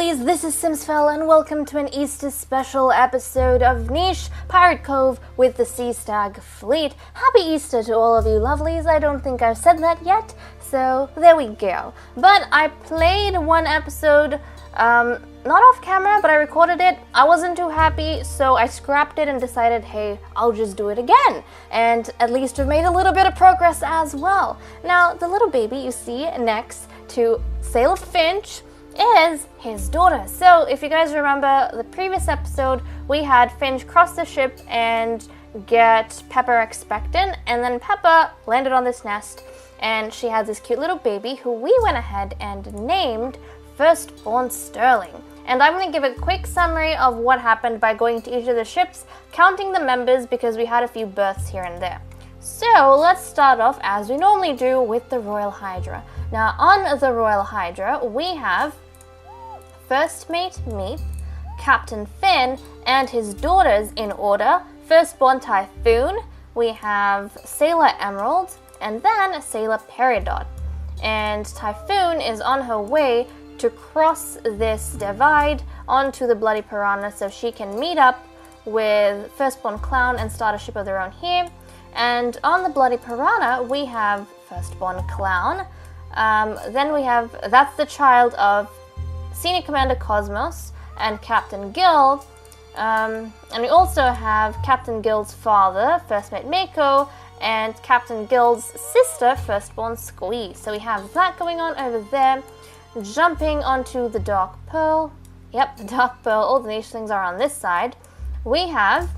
lovelies, this is Simsfell and welcome to an Easter special episode of Niche Pirate Cove with the Sea Stag Fleet. Happy Easter to all of you lovelies. I don't think I've said that yet, so there we go. But I played one episode, not off camera, but I recorded it. I wasn't too happy, so I scrapped it and decided, hey, I'll just do it again. And at least we've made a little bit of progress as well. Now, the little baby you see next to Sailor Finch is his daughter. So if you guys remember the previous episode, we had Finch cross the ship and get Pepper expectant, and then Pepper landed on this nest and she had this cute little baby who we went ahead and named Firstborn Sterling. And I'm going to give a quick summary of what happened by going to each of the ships, counting the members because we had a few births here and there. So let's start off as we normally do with the Royal Hydra. Now on the Royal Hydra we have First Mate Meep, Captain Finn, and his daughters in order. Firstborn Typhoon, we have Sailor Emerald, and then Sailor Peridot. And Typhoon is on her way to cross this divide onto the Bloody Piranha so she can meet up with Firstborn Clown and start a ship of their own here. And on the Bloody Piranha, we have Firstborn Clown. Then we have, that's the child of Senior Commander Cosmos and Captain Guild. And we also have Captain Guild's father, First Mate Mako, and Captain Guild's sister, Firstborn Squeeze. So we have that going on over there. Jumping onto the Dark Pearl. Yep, the Dark Pearl, all the nichelings are on this side. We have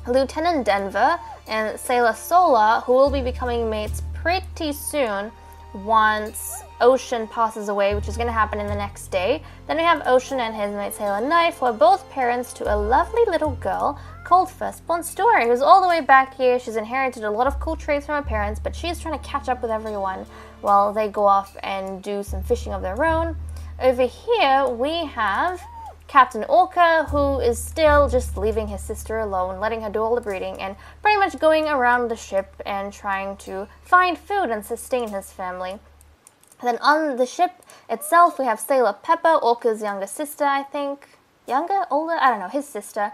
Lieutenant Denver and Sailor Solar, who will be becoming mates pretty soon once Ocean passes away, which is going to happen in the next day. Then we have Ocean and his mate Sailor Knife, who are both parents to a lovely little girl called Firstborn Story, who's all the way back here. She's inherited a lot of cool traits from her parents, but she's trying to catch up with everyone while they go off and do some fishing of their own. Over here we have Captain Orca, who is still just leaving his sister alone, letting her do all the breeding, and pretty much going around the ship and trying to find food and sustain his family. Then on the ship itself, we have Sailor Pepper, Orca's younger sister, I think. Younger? Older? I don't know, his sister.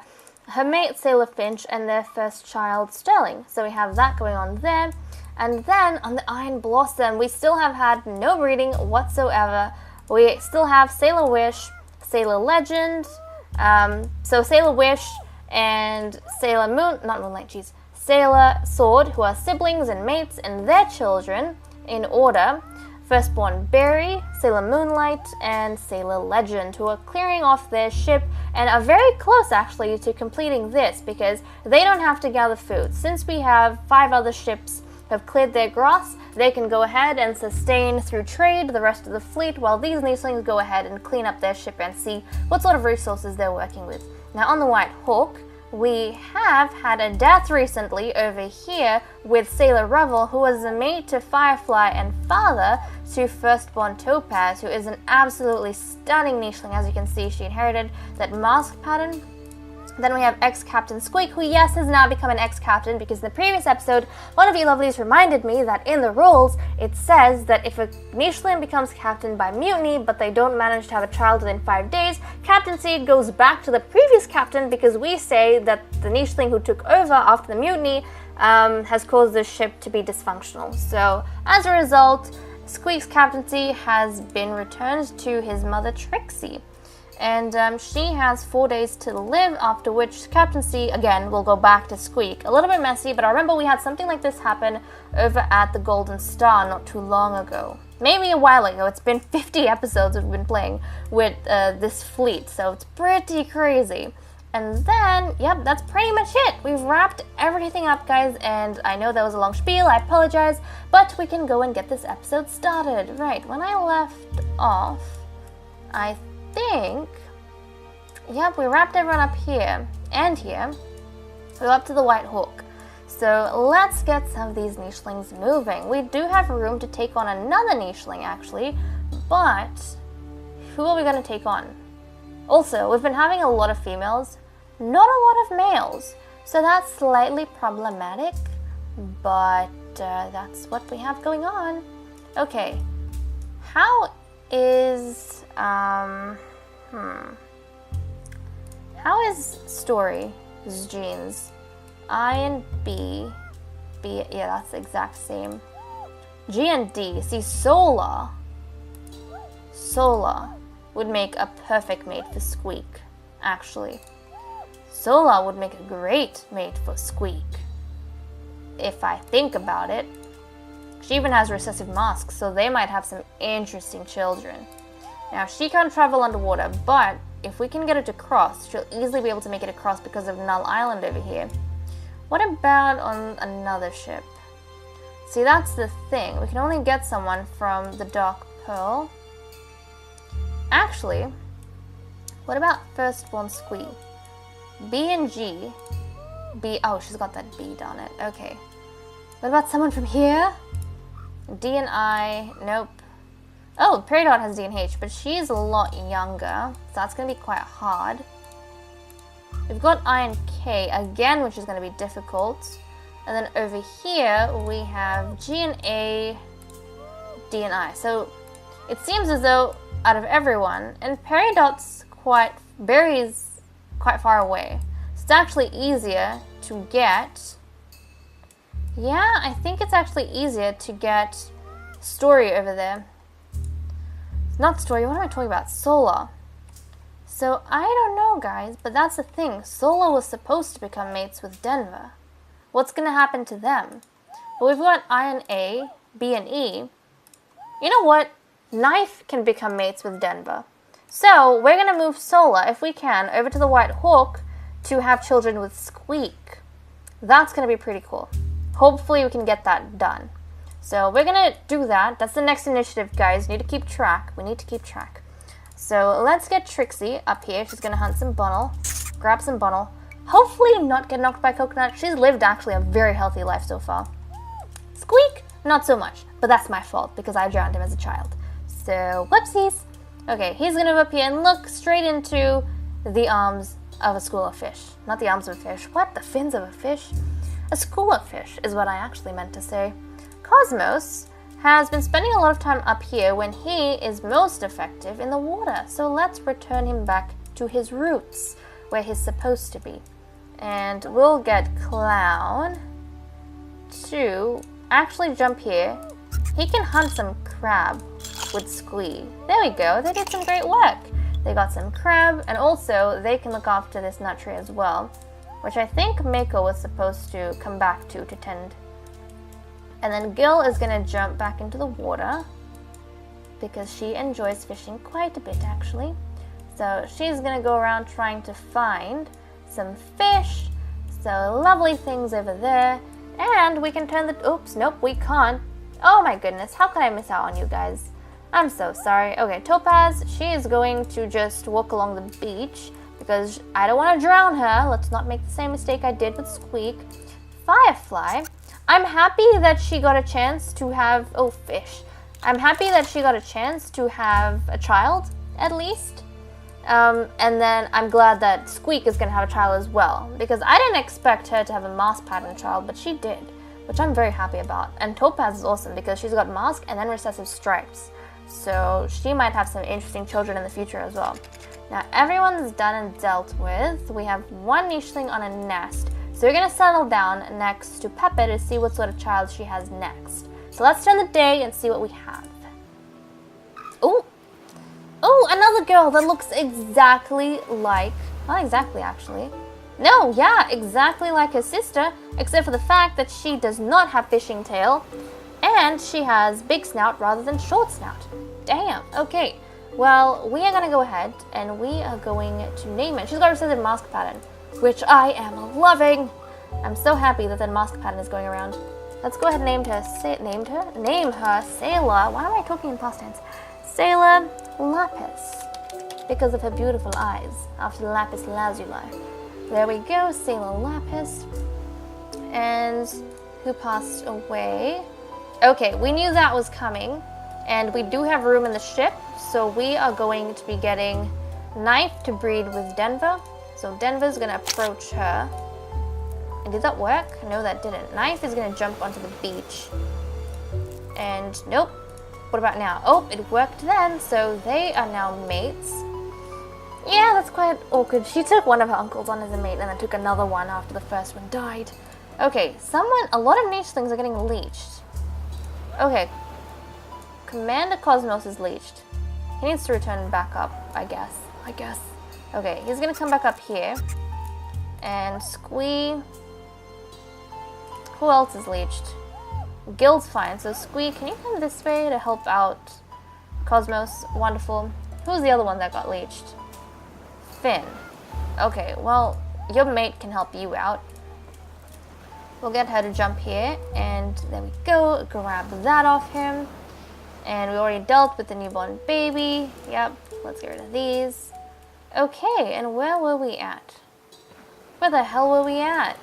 Her mate, Sailor Finch, and their first child, Sterling. So we have that going on there. And then on the Iron Blossom, we still have had no breeding whatsoever. We still have Sailor Wish, Sailor Legend, so Sailor Wish and Sailor Sailor Sword, who are siblings and mates, and their children in order. Firstborn Berry, Sailor Moonlight, and Sailor Legend, who are clearing off their ship and are very close actually to completing this because they don't have to gather food. Since we have 5 other ships have cleared their grass, they can go ahead and sustain through trade the rest of the fleet while these nichelings go ahead and clean up their ship and see what sort of resources they're working with. Now on the White Hawk, we have had a death recently over here with Sailor Revel, who was a mate to Firefly and father to Firstborn Topaz, who is an absolutely stunning nicheling. As you can see, she inherited that mask pattern. Then we have ex-Captain Squeak, who yes has now become an ex-captain because in the previous episode, one of you lovelies reminded me that in the rules, it says that if a nicheling becomes captain by mutiny, but they don't manage to have a child within 5 days, captaincy goes back to the previous captain because we say that the nicheling who took over after the mutiny has caused the ship to be dysfunctional. So as a result, Squeak's captaincy has been returned to his mother Trixie. And she has 4 days to live, after which captaincy, again, will go back to Squeak. A little bit messy, but I remember we had something like this happen over at the Golden Star not too long ago. Maybe a while ago. It's been 50 episodes we've been playing with this fleet, so it's pretty crazy. And then, yep, that's pretty much it. We've wrapped everything up, guys, and I know that was a long spiel, I apologize, but we can go and get this episode started. Right, when I left off, I think, yep, we wrapped everyone up here and here. We go up to the White Hawk. So let's get some of these nichelings moving. We do have room to take on another nicheling actually, but who are we going to take on? Also, we've been having a lot of females, not a lot of males, so that's slightly problematic, but that's what we have going on. Okay, how is How is Story? This is Jeans. I and B. B, yeah, that's the exact same. G and D. See, Solar would make a perfect mate for Squeak, actually. Solar would make a great mate for Squeak. If I think about it. She even has recessive masks, so they might have some interesting children. Now, she can't travel underwater, but if we can get her to cross, she'll easily be able to make it across because of Null Island over here. What about on another ship? See, that's the thing. We can only get someone from the Dark Pearl. Actually, what about Firstborn Squee? B and G. B, oh, she's got that B down it. Okay. What about someone from here? D and I, nope. Oh, Peridot has D and H, but she's a lot younger, so that's going to be quite hard. We've got I and K again, which is going to be difficult. And then over here, we have G and A, D and I. So it seems as though out of everyone, and Peridot's Barry's quite far away. So it's actually easier to get. Yeah, I think it's actually easier to get Story over there. Not Story, what am I talking about? Solar. So, I don't know, guys, but that's the thing. Solar was supposed to become mates with Denver. What's going to happen to them? But we've got I and A, B and E. You know what? Knife can become mates with Denver. So, we're going to move Solar, if we can, over to the White Hawk to have children with Squeak. That's going to be pretty cool. Hopefully we can get that done. So we're going to do that. That's the next initiative, guys. We need to keep track. So let's get Trixie up here. She's going to hunt some Bunnel. Grab some Bunnel. Hopefully not get knocked by Coconut. She's lived actually a very healthy life so far. Squeak, not so much. But that's my fault because I drowned him as a child. So whoopsies. Okay, he's going to go up here and look straight into the arms of a school of fish. Not the arms of a fish. What? The fins of a fish? A school of fish is what I actually meant to say. Cosmos has been spending a lot of time up here when he is most effective in the water. So let's return him back to his roots, where he's supposed to be. And we'll get Clown to actually jump here. He can hunt some crab with Squee. There we go. They did some great work. They got some crab, and also they can look after this nut tree as well, which I think Mako was supposed to come back to tend. And then Gil is going to jump back into the water because she enjoys fishing quite a bit, actually. So she's going to go around trying to find some fish. So lovely things over there. And we can turn the... Oops, nope, we can't. Oh my goodness, how could I miss out on you guys? I'm so sorry. Okay, Topaz, she is going to just walk along the beach because I don't want to drown her. Let's not make the same mistake I did with Squeak. Firefly, I'm happy that she got a chance to have... Oh, fish. I'm happy that she got a chance to have a child, at least. And then I'm glad that Squeak is going to have a child as well, because I didn't expect her to have a mask pattern child, but she did, which I'm very happy about. And Topaz is awesome because she's got mask and then recessive stripes. So she might have some interesting children in the future as well. Now everyone's done and dealt with. We have one nicheling on a nest. So we're going to settle down next to Pepe to see what sort of child she has next. So let's turn the day and see what we have. Ooh! Oh, another girl that looks exactly like... Not exactly, actually. No, yeah, exactly like her sister, except for the fact that she does not have fishing tail, and she has big snout rather than short snout. Damn, okay. Well, we are going to go ahead, and we are going to name it. She's got a recessive mask pattern, which I am loving. I'm so happy that the mask pattern is going around. Let's go ahead and name her Sailor. Why am I talking in past tense? Sailor Lapis, because of her beautiful eyes, after lapis lazuli. There we go, Sailor Lapis. And who passed away? Okay, we knew that was coming, and we do have room in the ship, so we are going to be getting Knife to breed with Denver. So Denver's going to approach her. And did that work? No, that didn't. Knife is going to jump onto the beach. And nope. What about now? Oh, it worked then, so they are now mates. Yeah, that's quite awkward. She took one of her uncles on as a mate and then took another one after the first one died. Okay, a lot of nichelings are getting leeched. Okay, Commander Cosmos is leeched. He needs to return back up, I guess. Okay, he's gonna come back up here. And Squee... Who else is leeched? Gil's fine, so Squee, can you come this way to help out Cosmos? Wonderful. Who's the other one that got leeched? Finn. Okay, well, your mate can help you out. We'll get her to jump here, and there we go. Grab that off him. And we already dealt with the newborn baby. Yep, let's get rid of these. Okay, and where were we at? Where the hell were we at?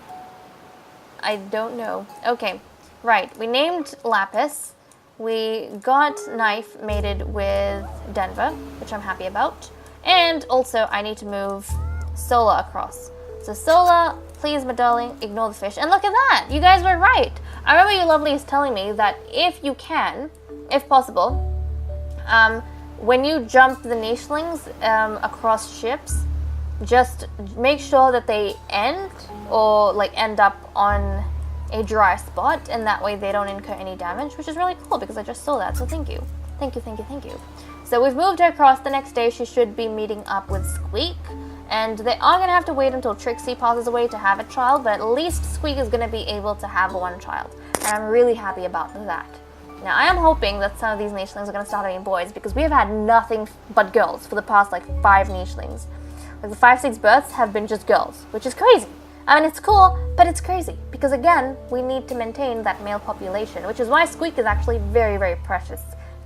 I don't know. Okay, right. We named Lapis. We got Knife mated with Denver, which I'm happy about. And also, I need to move Sola across. So Sola, please, my darling, ignore the fish. And look at that! You guys were right! I remember you lovelies telling me that if you can, if possible, when you jump the nichelings across ships, just make sure that they end up on a dry spot, and that way they don't incur any damage, which is really cool because I just saw that, so thank you. Thank you. So we've moved her across. The next day she should be meeting up with Squeak, and they are going to have to wait until Trixie passes away to have a child, but at least Squeak is going to be able to have one child, and I'm really happy about that. Now, I am hoping that some of these nichelings are going to start having boys, because we have had nothing but girls for the past, 5 nichelings. Like, the 5-6 births have been just girls, which is crazy. I mean, it's cool, but it's crazy, because again, we need to maintain that male population, which is why Squeak is actually very, very precious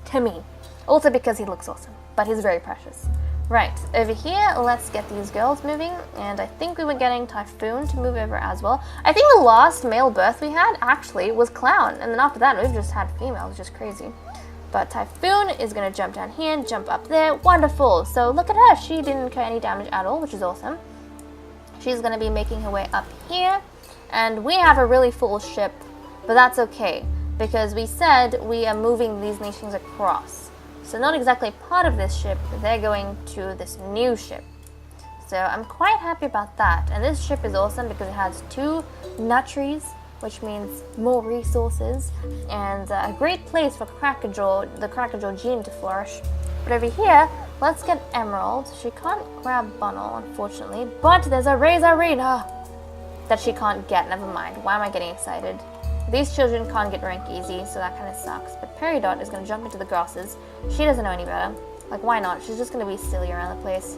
to me. Also because he looks awesome, but he's very precious. Right, over here, let's get these girls moving, and I think we were getting Typhoon to move over as well. I think the last male birth we had, actually, was Clown, and then after that, we've just had females, which is crazy. But Typhoon is going to jump down here and jump up there. Wonderful! So look at her, she didn't incur any damage at all, which is awesome. She's going to be making her way up here, and we have a really full ship, but that's okay, because we said we are moving these nations across. So not exactly part of this ship, but they're going to this new ship. So I'm quite happy about that. And this ship is awesome because it has 2 nut trees, which means more resources, and a great place for the Crackerjaw gene to flourish. But over here, let's get Emerald. She can't grab Bunnel, unfortunately, but there's a Razorina that she can't get. Never mind. Why am I getting excited? These children can't get rank easy, so that kind of sucks. But Peridot is going to jump into the grasses. She doesn't know any better. Like, why not? She's just going to be silly around the place.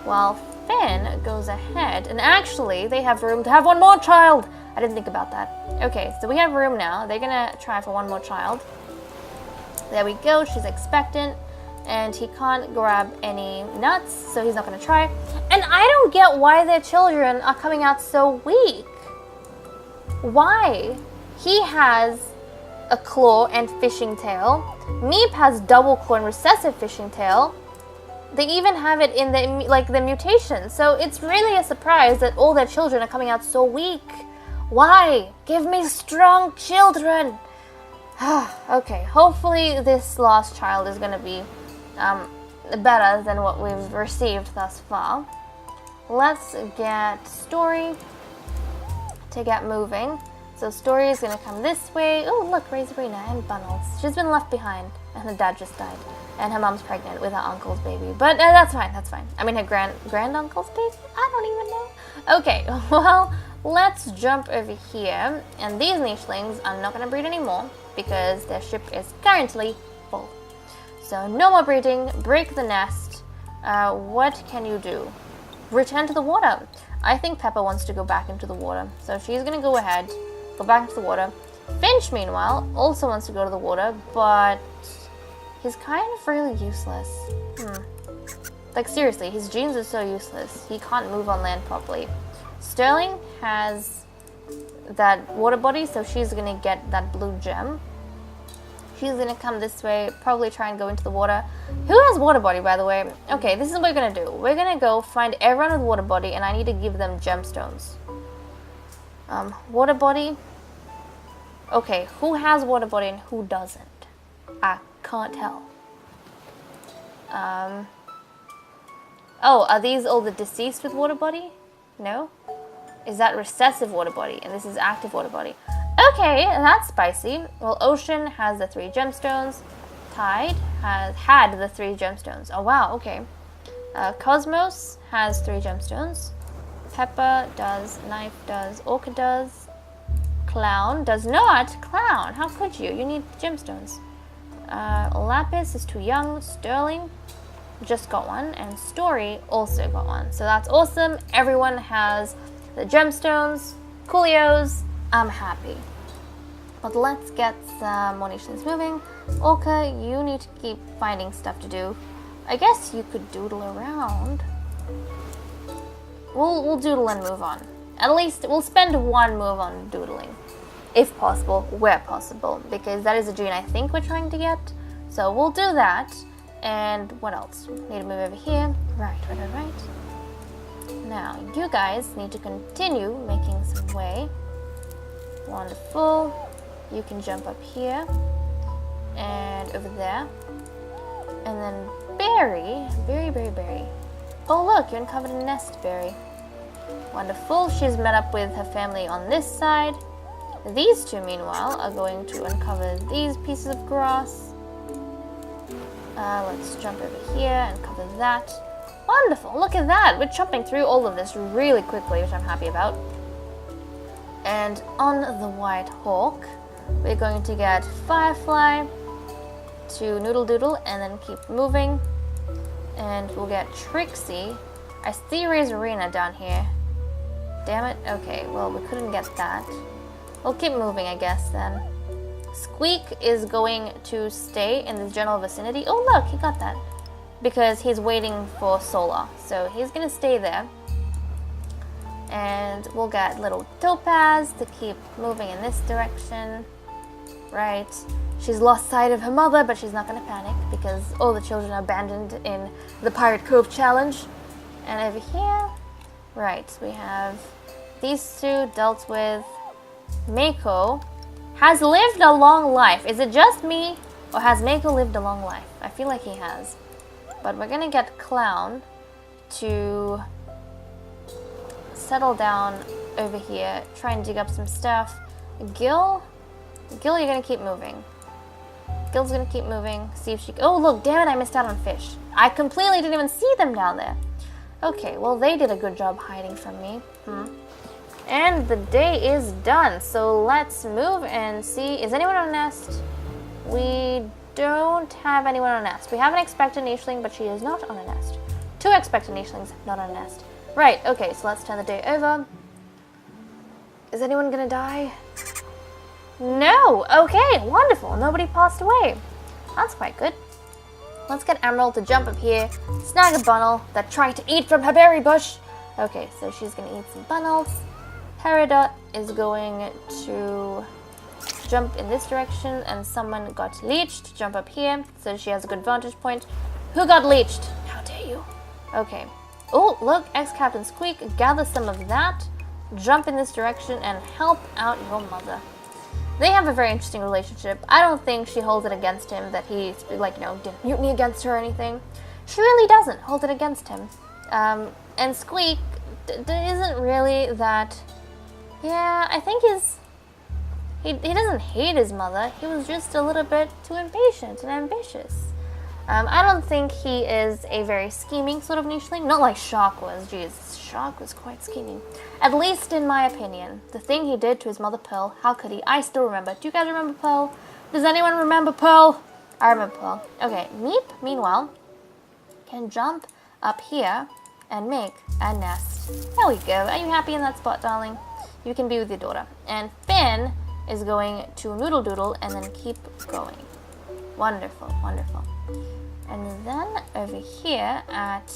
While Finn goes ahead, and actually, they have room to have one more child! I didn't think about that. Okay, so we have room now. They're going to try for one more child. There we go. She's expectant. And he can't grab any nuts, so he's not going to try. And I don't get why their children are coming out so weak. Why? He has a claw and fishing tail. Meep has double claw and recessive fishing tail. They even have it in the mutation. So it's really a surprise that all their children are coming out so weak. Why? Give me strong children. Okay, hopefully this last child is going to be better than what we've received thus far. Let's get Story to get moving. So Story is going to come this way. Oh, look, Razorina and Bunnels. She's been left behind, and her dad just died. And her mom's pregnant with her uncle's baby. But that's fine, that's fine. I mean, her grand-uncle's baby? I don't even know. Okay, well, let's jump over here. And these nichelings are not going to breed anymore because their ship is currently full. So no more breeding. Break the nest. What can you do? Return to the water. I think Pepper wants to go back into the water. So she's going to go ahead. Go back into the water. Finch, meanwhile, also wants to go to the water, but he's kind of really useless. Like, seriously, his genes are so useless. He can't move on land properly. Sterling has that water body, so she's going to get that blue gem. She's going to come this way, probably try and go into the water. Who has water body, by the way? Okay, this is what we're going to do. We're going to go find everyone with water body, and I need to give them gemstones. Water body. Okay, who has water body and who doesn't? I can't tell. Oh, are these all the deceased with water body? No? Is that recessive water body? And this is active water body. Okay, that's spicy. Well, Ocean has the 3 gemstones. Tide has had the 3 gemstones. Oh, wow, okay. Cosmos has 3 gemstones. Pepper does, Knife does, Orca does. Clown does not. Clown, how could you? You need gemstones. Lapis is too young. Sterling just got one, and Story also got one. So that's awesome. Everyone has the gemstones. Coolios. I'm happy. But let's get some more nations moving. Orca, you need to keep finding stuff to do. I guess you could doodle around. We'll doodle and move on. At least we'll spend 1 move on doodling. If possible, where possible. Because that is a gene I think we're trying to get. So we'll do that. And what else? Need to move over here. Right. Now, you guys need to continue making some way. Wonderful. You can jump up here. And over there. And then Berry. Berry. Oh look, you uncovered a nest, Berry. Wonderful. She's met up with her family on this side. These two, meanwhile, are going to uncover these pieces of grass. Let's jump over here and cover that. Wonderful. Look at that. We're chopping through all of this really quickly, which I'm happy about. And on the White Hawk, we're going to get Firefly to Noodle Doodle and then keep moving. And we'll get Trixie. I see Razorina down here. Damn it. Okay, well, we couldn't get that. We'll keep moving, I guess, then. Squeak is going to stay in this general vicinity. Oh, look, he got that. Because he's waiting for Solar. So he's going to stay there. And we'll get little Topaz to keep moving in this direction. Right. She's lost sight of her mother, but she's not going to panic because all the children are abandoned in the Pirate Cove challenge. And over here, right, we have these two dealt with. Mako has lived a long life. Is it just me, or has Mako lived a long life? I feel like he has. But we're going to get Clown to settle down over here, try and dig up some stuff. Gil, you're going to keep moving. Gil's going to keep moving, see if she... Oh, look, damn it, I missed out on fish. I completely didn't even see them down there. Okay, well, they did a good job hiding from me. And the day is done, so let's move and see. Is anyone on nest? We don't have anyone on nest. We have an expected nicheling, but she is not on a nest. 2 expected nichelings, not on a nest. Right, okay, so let's turn the day over. Is anyone gonna die? No! Okay, wonderful. Nobody passed away. That's quite good. Let's get Emerald to jump up here, snag a bunnel that tried to eat from her berry bush. Okay, so she's gonna eat some bunnels. Peridot is going to jump in this direction, and someone got leeched. Jump up here, so she has a good vantage point. Who got leeched? How dare you? Okay. Oh, look, ex-Captain Squeak, gather some of that, jump in this direction, and help out your mother. They have a very interesting relationship. I don't think she holds it against him that he, like, did mutiny against her or anything. She really doesn't hold it against him. And Squeak isn't really that... Yeah, I think he doesn't hate his mother. He was just a little bit too impatient and ambitious. I don't think he is a very scheming sort of nicheling. Not like Shark was. Jeez, Shark was quite scheming. At least in my opinion. The thing he did to his mother Pearl, how could he? I still remember. Do you guys remember Pearl? Does anyone remember Pearl? I remember Pearl. Okay, Meep, meanwhile, can jump up here and make a nest. There we go. Are you happy in that spot, darling? You can be with your daughter. And Finn is going to Noodle Doodle and then keep going. Wonderful, wonderful. And then over here at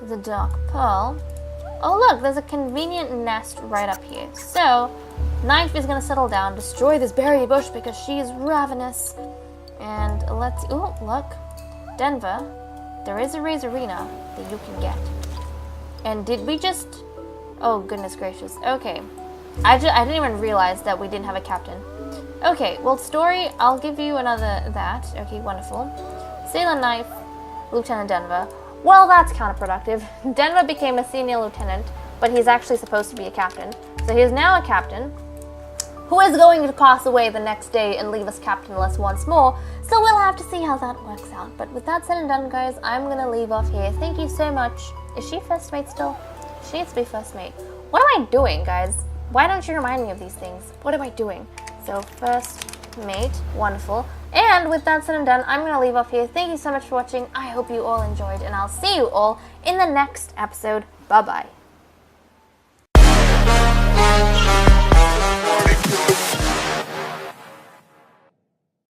the Dark Pearl, oh look, there's a convenient nest right up here. So, Knife is going to settle down, destroy this berry bush because she's ravenous. And let's, oh look, Denver, there is a Razorina that you can get. And did we just, oh goodness gracious, okay. I didn't even realize that we didn't have a captain. Okay, well, Story, I'll give you another that. Okay, wonderful. Sailor Knife, Lieutenant Denver. Well, that's counterproductive. Denver became a senior lieutenant, but he's actually supposed to be a captain. So he's now a captain, who is going to pass away the next day and leave us captainless once more, so we'll have to see how that works out. But with that said and done, guys, I'm gonna leave off here. Thank you so much. Is she first mate still? She needs to be first mate. What am I doing, guys? Why don't you remind me of these things? What am I doing? So, first mate, wonderful. And with that said and done, I'm gonna leave off here. Thank you so much for watching. I hope you all enjoyed, and I'll see you all in the next episode. Bye-bye.